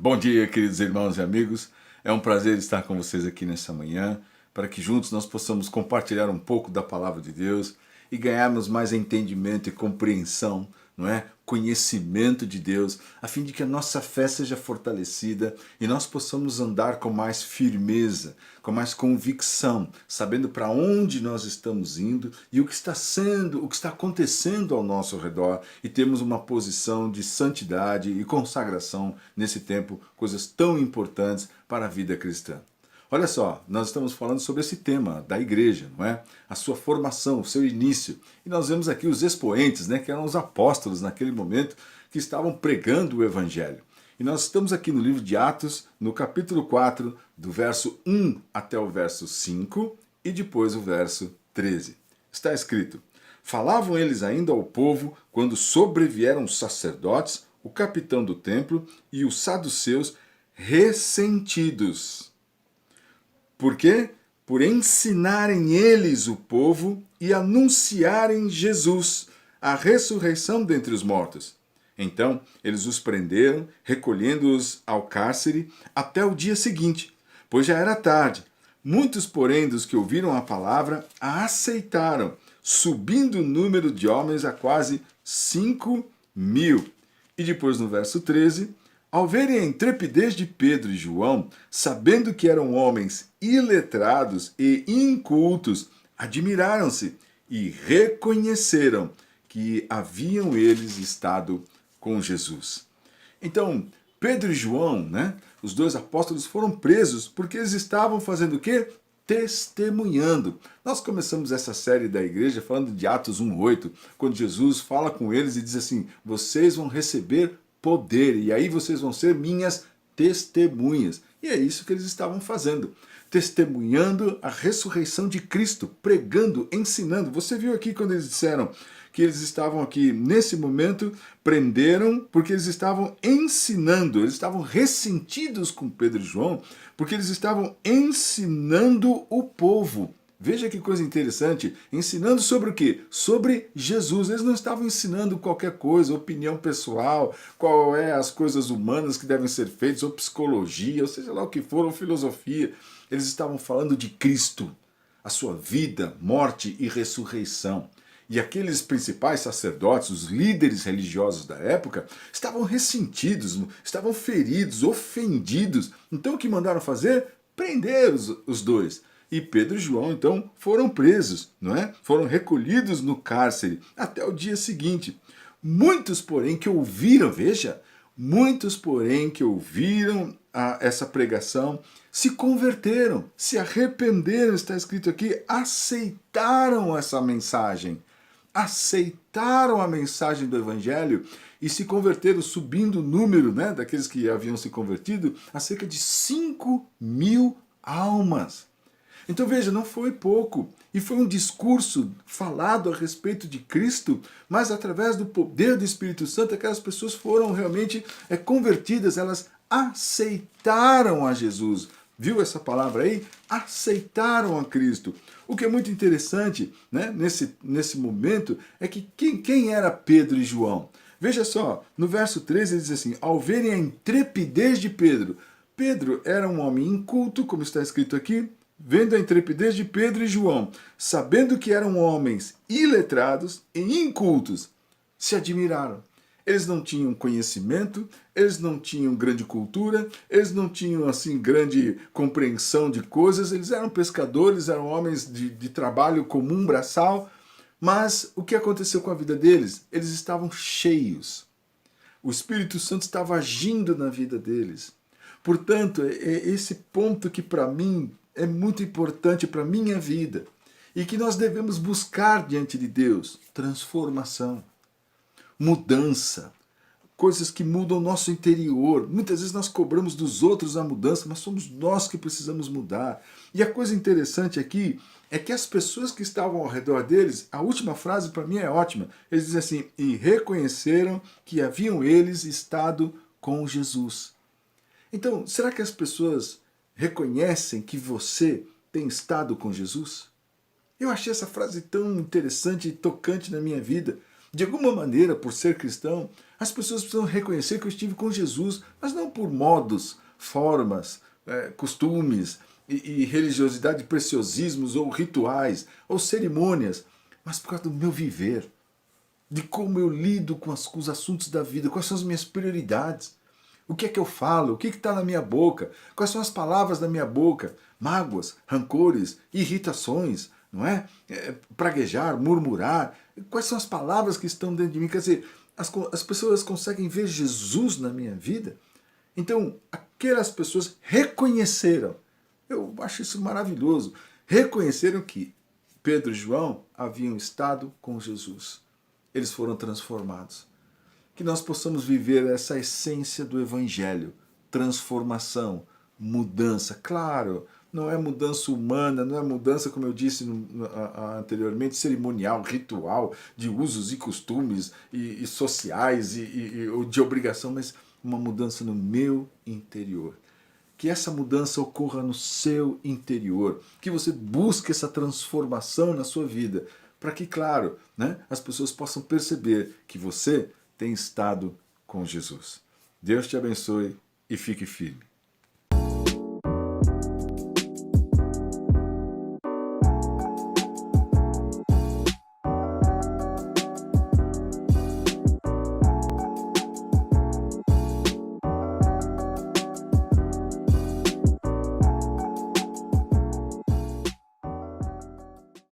Bom dia, queridos irmãos e amigos. É um prazer estar com vocês aqui nessa manhã, para que juntos nós possamos compartilhar um pouco da palavra de Deus e ganharmos mais entendimento e compreensão, não é? Conhecimento de Deus, a fim de que a nossa fé seja fortalecida e nós possamos andar com mais firmeza, com mais convicção, sabendo para onde nós estamos indo e o que está acontecendo ao nosso redor, e temos uma posição de santidade e consagração nesse tempo, coisas tão importantes para a vida cristã. Olha só, nós estamos falando sobre esse tema da igreja, não é? A sua formação, o seu início. E nós vemos aqui os expoentes, né, que eram os apóstolos naquele momento, que estavam pregando o evangelho. E nós estamos aqui no livro de Atos, no capítulo 4, do verso 1 até o verso 5, e depois o verso 13. Está escrito: falavam eles ainda ao povo quando sobrevieram os sacerdotes, o capitão do templo e os saduceus ressentidos. Por quê? Por ensinarem eles o povo e anunciarem Jesus, a ressurreição dentre os mortos. Então eles os prenderam, recolhendo-os ao cárcere até o dia seguinte, pois já era tarde. Muitos, porém, dos que ouviram a palavra, a aceitaram, subindo o número de homens a quase 5.000. E depois no verso 13... ao verem a intrepidez de Pedro e João, sabendo que eram homens iletrados e incultos, admiraram-se e reconheceram que haviam eles estado com Jesus. Então, Pedro e João, né, os dois apóstolos, foram presos porque eles estavam fazendo o quê? Testemunhando. Nós começamos essa série da igreja falando de Atos 1:8, quando Jesus fala com eles e diz assim: vocês vão receber poder, e aí vocês vão ser minhas testemunhas. E é isso que eles estavam fazendo, testemunhando a ressurreição de Cristo, pregando, ensinando. Você viu aqui quando eles disseram que eles estavam aqui, nesse momento, prenderam porque eles estavam ensinando, eles estavam ressentidos com Pedro e João, porque eles estavam ensinando o povo. Veja que coisa interessante, ensinando sobre o quê? Sobre Jesus. Eles não estavam ensinando qualquer coisa, opinião pessoal, qual é as coisas humanas que devem ser feitas, ou psicologia, ou seja lá o que for, ou filosofia. Eles estavam falando de Cristo, a sua vida, morte e ressurreição. E aqueles principais sacerdotes, os líderes religiosos da época, estavam ressentidos, estavam feridos, ofendidos. Então o que mandaram fazer? Prender os dois. E Pedro e João, então, foram presos, não é? Foram recolhidos no cárcere até o dia seguinte. Muitos, porém, que ouviram, veja, muitos, porém, que ouviram essa pregação, se converteram, se arrependeram, está escrito aqui, aceitaram essa mensagem. Aceitaram a mensagem do evangelho e se converteram, subindo o número, né, daqueles que haviam se convertido a cerca de 5.000 almas. Então veja, não foi pouco, e foi um discurso falado a respeito de Cristo, mas através do poder do Espírito Santo, aquelas pessoas foram realmente convertidas, elas aceitaram a Jesus. Viu essa palavra aí? Aceitaram a Cristo. O que é muito interessante, né, nesse momento é que quem era Pedro e João? Veja só, no verso 13 ele diz assim: ao verem a intrepidez de Pedro. Pedro era um homem inculto, como está escrito aqui, vendo a intrepidez de Pedro e João, sabendo que eram homens iletrados e incultos, se admiraram. Eles não tinham conhecimento, eles não tinham grande cultura, eles não tinham assim grande compreensão de coisas, eles eram pescadores, eram homens de trabalho comum, braçal, mas o que aconteceu com a vida deles? Eles estavam cheios. O Espírito Santo estava agindo na vida deles. Portanto, é esse ponto que para mim é muito importante para a minha vida e que nós devemos buscar diante de Deus: transformação, mudança, coisas que mudam o nosso interior. Muitas vezes nós cobramos dos outros a mudança, mas somos nós que precisamos mudar. E a coisa interessante aqui é que as pessoas que estavam ao redor deles, a última frase para mim é ótima, eles dizem assim: e reconheceram que haviam eles estado com Jesus. Então, será que as pessoas reconhecem que você tem estado com Jesus? Eu achei essa frase tão interessante e tocante na minha vida. De alguma maneira, por ser cristão, as pessoas precisam reconhecer que eu estive com Jesus, mas não por modos, formas, costumes e religiosidade, preciosismos ou rituais ou cerimônias, mas por causa do meu viver, de como eu lido com os assuntos da vida, quais são as minhas prioridades. O que é que eu falo? O que está na minha boca? Quais são as palavras da minha boca? Mágoas, rancores, irritações, não é? Praguejar, murmurar. Quais são as palavras que estão dentro de mim? Quer dizer, as pessoas conseguem ver Jesus na minha vida? Então, aquelas pessoas reconheceram. Eu acho isso maravilhoso. Reconheceram que Pedro e João haviam estado com Jesus. Eles foram transformados. Que nós possamos viver essa essência do Evangelho, transformação, mudança. Claro, não é mudança humana, não é mudança, como eu disse anteriormente, cerimonial, ritual, de usos e costumes e sociais ou de obrigação, mas uma mudança no meu interior. Que essa mudança ocorra no seu interior, que você busque essa transformação na sua vida, para que, claro, né, as pessoas possam perceber que você tem estado com Jesus. Deus te abençoe e fique firme.